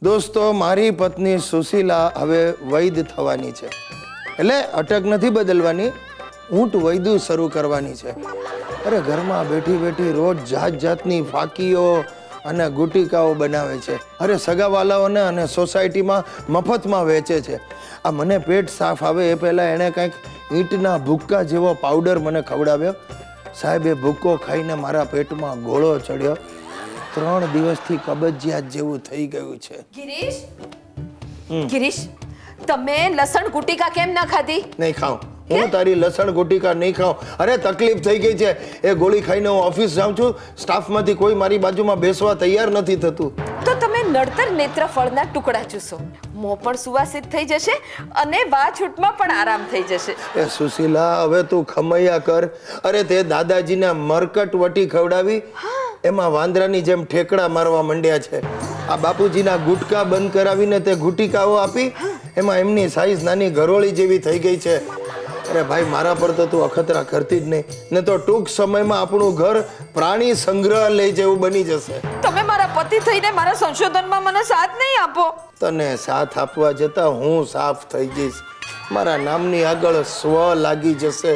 દોસ્તો, મારી પત્ની સુશીલા હવે વૈદ થવાની છે, એટલે અટક નથી બદલવાની, ઊંટ વૈદુ શરૂ કરવાની છે. અરે ઘરમાં બેઠી બેઠી રોજ જાત જાતની ફાકીઓ અને ગુટિકાઓ બનાવે છે. અરે સગાવાલાઓને અને સોસાયટીમાં મફતમાં વેચે છે. આ મને પેટ સાફ આવે એ પહેલાં એણે કંઈક ઈંટના ભૂક્કા જેવો પાવડર મને ખવડાવ્યો. સાહેબ, એ ભૂક્કો ખાઈને મારા પેટમાં ગોળો ચડ્યો. 3 દિવસથી કબજિયાત જેવું થઈ ગયું છે. ગિરીશ, ગિરીશ, તમે લસણ ગુટિકા કેમ ના ખાધી? નહીં ખાઉં, હું તારી લસણ ગુટિકા નહીં ખાઉં. અરે તકલીફ થઈ ગઈ છે. એ ગોળી ખાઈને હું ઓફિસ જાઉં છું, સ્ટાફમાંથી કોઈ મારી બાજુમાં બેસવા તૈયાર નથી થતું. તો તમે નડતર નેત્રફળના ટુકડા ચૂસો, મોં પણ સુવાસિત થઈ જશે અને વાછૂટમાં પણ આરામ થઈ જશે. એ સુશીલા, હવે તું ખમૈયા કર. અરે તે દાદાજીને મરકટ વટી ખવડાવી, એમાં વાંદરાની જેમ ઠેકડા મારવા માંડ્યા છે. આ બાપુજીના ગુટકા બંધ કરાવીને તે ગુટિકાઓ આપી, એમાં એમની સાઈઝ નાની ગરોળી જેવી થઈ ગઈ છે. અરે ભાઈ, મારા પર તો તું અખતરા કરતી જ નહીં, ને તો ટૂંક સમયમાં આપણું ઘર પ્રાણી સંગ્રહાલય જેવું બની જશે. તમે મારા પતિ થઈને મારા સંશોધનમાં મને સાથ નહીં આપો. તને સાથ આપવા જતાં હું સાફ થઈ જઈશ. મારા નામની આગળ સ્વ લાગી જશે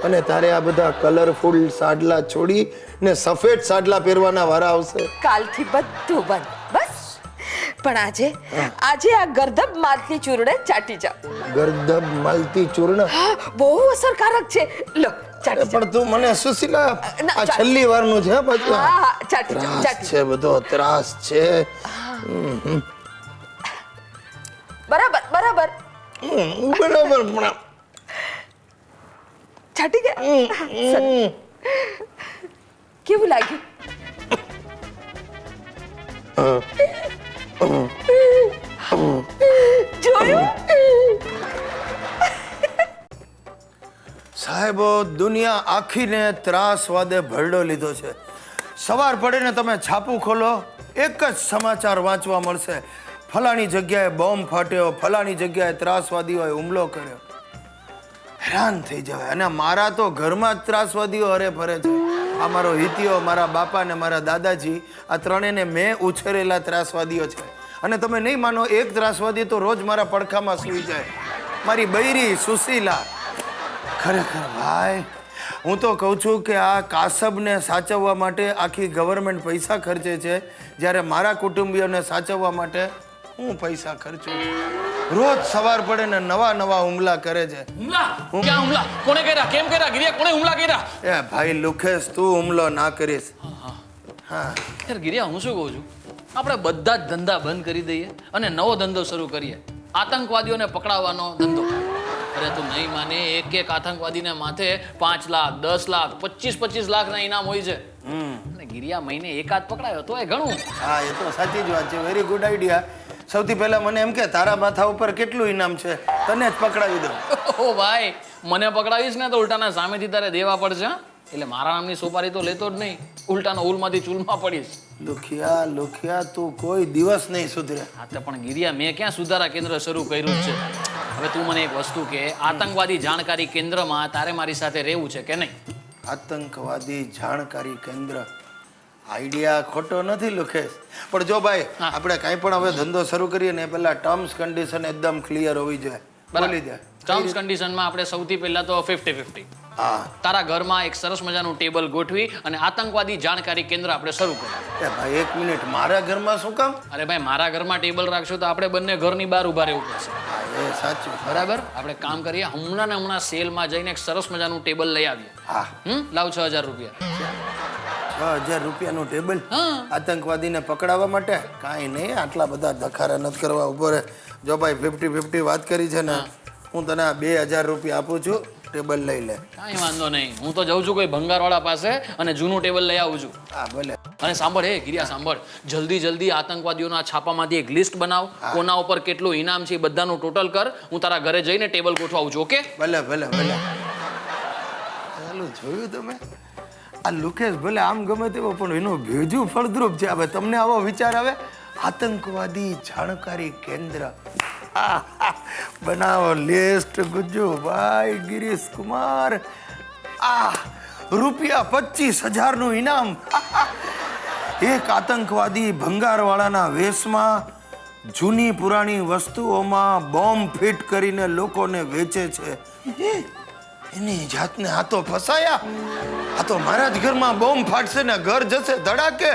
અને તારે આ બધા કલરફુલ સાડલા છોડી ને સફેદ સાડલા પહેરવાના વારા આવશે. કાલથી બધું બંધ, બસ. પણ આજે આ ગરદબ માલતી ચૂરણે ચાટી જાઓ. ગરદબ માલતી ચૂર્ણ બહુ અસરકારક છે. લો, ચાટી જાઓ. પણ તું મને સુશીલા, આ છેલ્લી વારનું છે. બધું હા, ચાટી જાઓ, ત્રાસ ચાટી છે, બધો ત્રાસ છે. બરાબર, બરાબર. બરાબર. પણ ચાટી ગયા. કેવું લાગ્યું? જોયું? સાહેબો, દુનિયા આખીને ત્રાસવાદે ભરડો લીધો છે. સવાર પડે ને તમે છાપું ખોલો, એક જ સમાચાર વાંચવા મળશે. ફલાણી જગ્યાએ બોમ્બ ફાટ્યો, ફલાણી જગ્યાએ ત્રાસવાદીઓએ હુમલો કર્યો. હેરાન થઈ જવાય. અને મારા તો ઘરમાં જ ત્રાસવાદીઓ હરે ફરે છે. આ મારો હિતિયો, મારા બાપા ને મારા દાદાજી, આ ત્રણેયને મેં ઉછેરેલા ત્રાસવાદીઓ છે. અને તમે નહીં માનો, એક ત્રાસવાદી તો રોજ મારા પડખામાં સૂઈ જાય. મારી બૈરી સુશીલા. ખરેખર ભાઈ, હું તો કહું છું કે આ કાસબને સાચવવા માટે આખી ગવર્મેન્ટ પૈસા ખર્ચે છે, જ્યારે મારા કુટુંબીઓને સાચવવા માટે હું પૈસા ખર્ચું છું. રોજ સવાર પડે ને નવા નવા હુમલા કરે છે. હુમલા? ક્યાં હુમલા? કોણે કર્યા? કેમ કર્યા? ગિરિયા, કોણે હુમલા કર્યા? એ ભાઈ લુખેશ, તું હુમલો ના કરીશ. હા યાર ગિરિયા, હું શું કહું છું, આપણે બધા જ ધંધા બંધ કરી દઈએ અને નવો ધંધો શરૂ કરીએ. આતંકવાદીઓને પકડાવવાનો ધંધો. અરે તું નહીં માને, એક આતંકવાદીને માથે 5 લાખ, 10 લાખ, 25 લાખના ઇનામ હોય છે. અને ગિરિયા મહિને એકાદ પકડાયો તો એ ઘણું. હા, એ તો સાચી જ વાત છે. Very good idea. સૌથી પહેલા મને એમ કે તારા માથા ઉપર કેટલું ઇનામ છે, તને જ પકડાવી દઉં. ઓ ભાઈ, મને પકડાવીશ ને તો ઉલટાના સામેથી તારે દેવા પડશે. એટલે મારા નામની સોપારી તો લેતો જ નહીં, ઉલટાનો ઉલમાંથી ચૂલમાં પડીશ. લુખિયા, તું કોઈ દિવસ નહીં સુધરે. હા તો પણ ગિરિયા, મેં ક્યાં સુધારા કેન્દ્ર શરૂ કર્યું છે? હવે તું મને એક વસ્તુ કે, આતંકવાદી જાણકારી કેન્દ્રમાં તારે મારી સાથે રહેવું છે કે નહીં? આતંકવાદી જાણકારી કેન્દ્ર આઈડિયા ખોટો નથી લુખેશ. પણ જો ભાઈ, આપણે કાંઈ પણ હવે ધંધો શરૂ કરીએ ને પહેલા ટર્મ્સ કન્ડિશન એકદમ ક્લિયર હોવી જોઈએ. બોલી દે. ટર્મ્સ કન્ડિશનમાં આપણે સૌથી પહેલા તો 50-50. હા, તારા ઘરમાં એક સરસ મજાનું ટેબલ ગોઠવી અને આતંકવાદી જાણકારી કેન્દ્ર આપણે શરૂ કરીએ. એ ભાઈ, 1 મિનિટ, મારા ઘરમાં શું કામ? અરે ભાઈ, મારા ઘરમાં ટેબલ રાખશું તો આપણે બંને ઘરની બહાર ઊભા રહેવું પડશે. હા, એ સાચું. બરાબર. આપણે કામ કરીએ, હમણાં ને હમણાં સેલમાં જઈને એક સરસ મજાનું ટેબલ લઈ આવીએ. હા, લાવ 6000 રૂપિયા. 6000 રૂપિયાનું ટેબલ હા. આતંકવાદીને પકડાવવા માટે? કાંઈ નહીં, આટલા બધા ધખારા નથી કરવા. ઉભો રહે. જો ભાઈ 50-50 વાત કરી છે ને, હું તને 2000 રૂપિયા આપું છું, ટેબલ લઈ લે. કાંઈ વાંધો નહીં, હું તો જઉં છું કોઈ ભંગારવાળા પાસે અને જૂનું ટેબલ લઈ આવું છું. હા, ભલે. અને સાંભળ, હે ગિરિયા સાંભળ, જલ્દી આતંકવાદીઓના છાપામાંથી એક લિસ્ટ બનાવ, કોના ઉપર કેટલું ઇનામ છે એ બધાનું ટોટલ કર. હું તારા ઘરે જઈને ટેબલ ગોઠવાવું છું. ઓકે? ભલે. ચાલો, જોયું તમે? આ લુકેશ ભલે આમ ગમે તેવો, પણ એનું ભેજું ફળદ્રુપ છે. હવે તમને આવો વિચાર આવે, આતંકવાદી જાણકારી કેન્દ્ર બનાવો લિસ્ટ. ગુજ્જુભાઈ, ગિરીશ કુમાર, રૂપિયા 25,000નું ઇનામ. એક આતંકવાદી ભંગારવાળાના વેશમાં જૂની પુરાણી વસ્તુઓમાં બોમ્બ ફિટ કરીને લોકોને વેચે છે. એની જાતને આ તો ફસાયા. આ તો મારા જ ઘરમાં બોમ્બ ફાટશે ને ઘર જશે ધડાકે,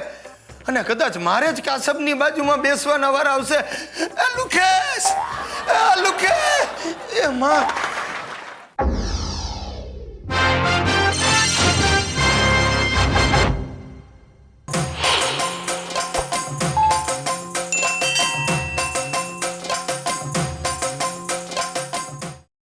અને કદાચ મારે જ કાસબની બાજુમાં બેસવાના વાર આવશે. એ લુકેશ, એ લુકેશ, એ માં